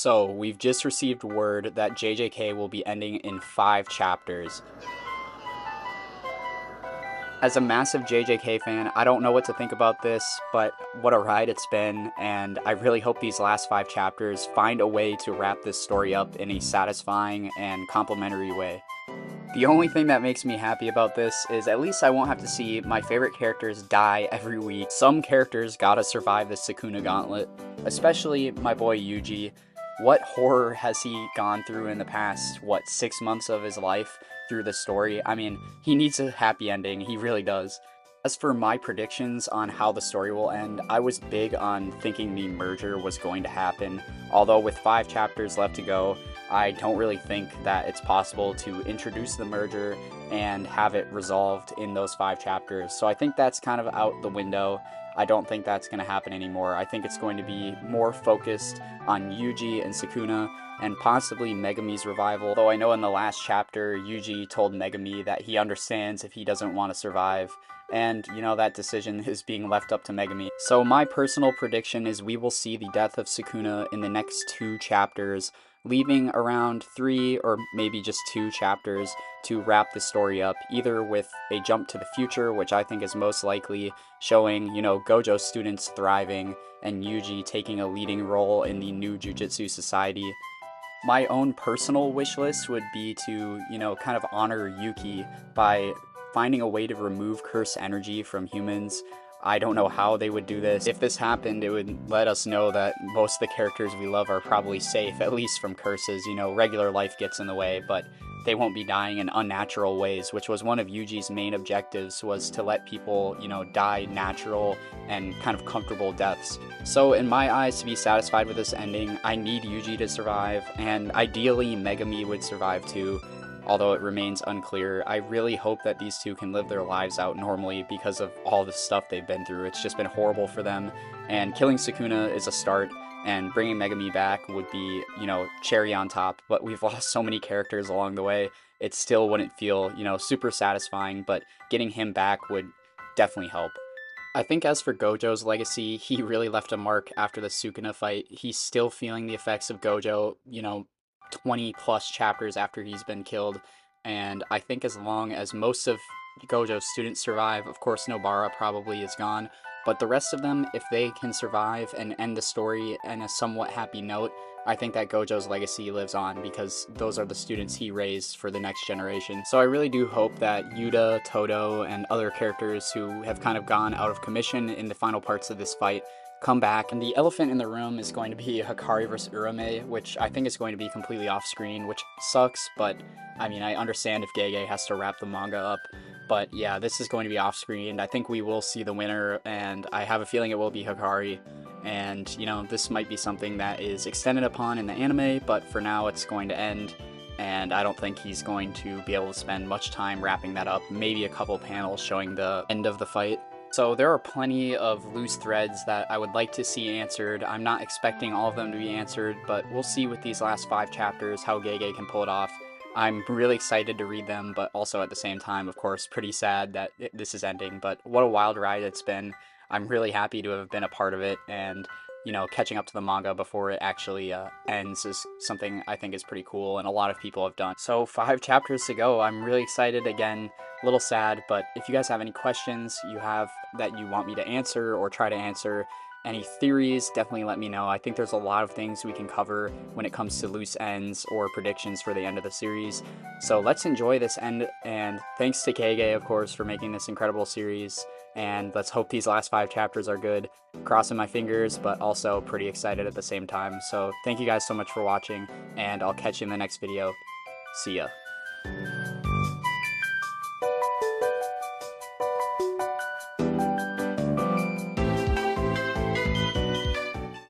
So, we've just received word that JJK will be ending in 5 chapters. As a massive JJK fan, I don't know what to think about this, but what a ride it's been, and I really hope these last 5 chapters find a way to wrap this story up in a satisfying and complimentary way. The only thing that makes me happy about this is at least I won't have to see my favorite characters die every week. Some characters gotta survive the Sukuna Gauntlet, especially my boy Yuji. What horror has he gone through in the past, 6 months of his life through the story? I mean, he needs a happy ending, he really does. As for my predictions on how the story will end, I was big on thinking the merger was going to happen, although with 5 chapters left to go, I don't really think that it's possible to introduce the merger and have it resolved in those 5 chapters. So I think that's kind of out the window. I don't think that's going to happen anymore. I think it's going to be more focused on Yuji and Sukuna and possibly Megami's revival. Though I know in the last chapter, Yuji told Megami that he understands if he doesn't want to survive. And, that decision is being left up to Megami. So my personal prediction is we will see the death of Sukuna in the next 2 chapters, leaving around 3 or maybe just 2 chapters to wrap the story up, either with a jump to the future, which I think is most likely, showing, Gojo students thriving and Yuji taking a leading role in the new Jujutsu society. My own personal wish list would be to, kind of honor Yuki by finding a way to remove curse energy from humans. I don't know how they would do this. If this happened, it would let us know that most of the characters we love are probably safe, at least from curses. Regular life gets in the way, but they won't be dying in unnatural ways, which was one of Yuji's main objectives, was to let people, die natural and kind of comfortable deaths. So in my eyes, to be satisfied with this ending, I need Yuji to survive, and ideally Megami would survive too. Although it remains unclear, I really hope that these two can live their lives out normally because of all the stuff they've been through. It's just been horrible for them, and killing Sukuna is a start, and bringing Megami back would be, cherry on top, but we've lost so many characters along the way, it still wouldn't feel, super satisfying, but getting him back would definitely help. I think as for Gojo's legacy, he really left a mark after the Sukuna fight. He's still feeling the effects of Gojo, 20 plus chapters after he's been killed, and I think as long as most of Gojo's students survive, of course Nobara probably is gone, but the rest of them, if they can survive and end the story in a somewhat happy note, I think that Gojo's legacy lives on because those are the students he raised for the next generation. So I really do hope that Yuta, Todo, and other characters who have kind of gone out of commission in the final parts of this fight come back. And the elephant in the room is going to be Hikari vs. Urame, which I think is going to be completely off screen, which sucks, but I mean, I understand if Gege has to wrap the manga up. But yeah, this is going to be off screen. I think we will see the winner, and I have a feeling it will be Hikari. And, this might be something that is extended upon in the anime, but for now it's going to end. And I don't think he's going to be able to spend much time wrapping that up. Maybe a couple panels showing the end of the fight. So there are plenty of loose threads that I would like to see answered. I'm not expecting all of them to be answered, but we'll see with these last 5 chapters how Gege can pull it off. I'm really excited to read them, but also at the same time, of course, pretty sad that this is ending. But what a wild ride it's been. I'm really happy to have been a part of it, and catching up to the manga before it actually ends is something I think is pretty cool, and a lot of people have done. So 5 chapters to go. I'm really excited again. A little sad, but if you guys have any questions you have that you want me to answer or try to answer, any theories, definitely let me know. I think there's a lot of things we can cover when it comes to loose ends or predictions for the end of the series. So let's enjoy this end, and thanks to Kage, of course, for making this incredible series. And let's hope these last 5 chapters are good. Crossing my fingers, but also pretty excited at the same time. So thank you guys so much for watching, and I'll catch you in the next video. See ya.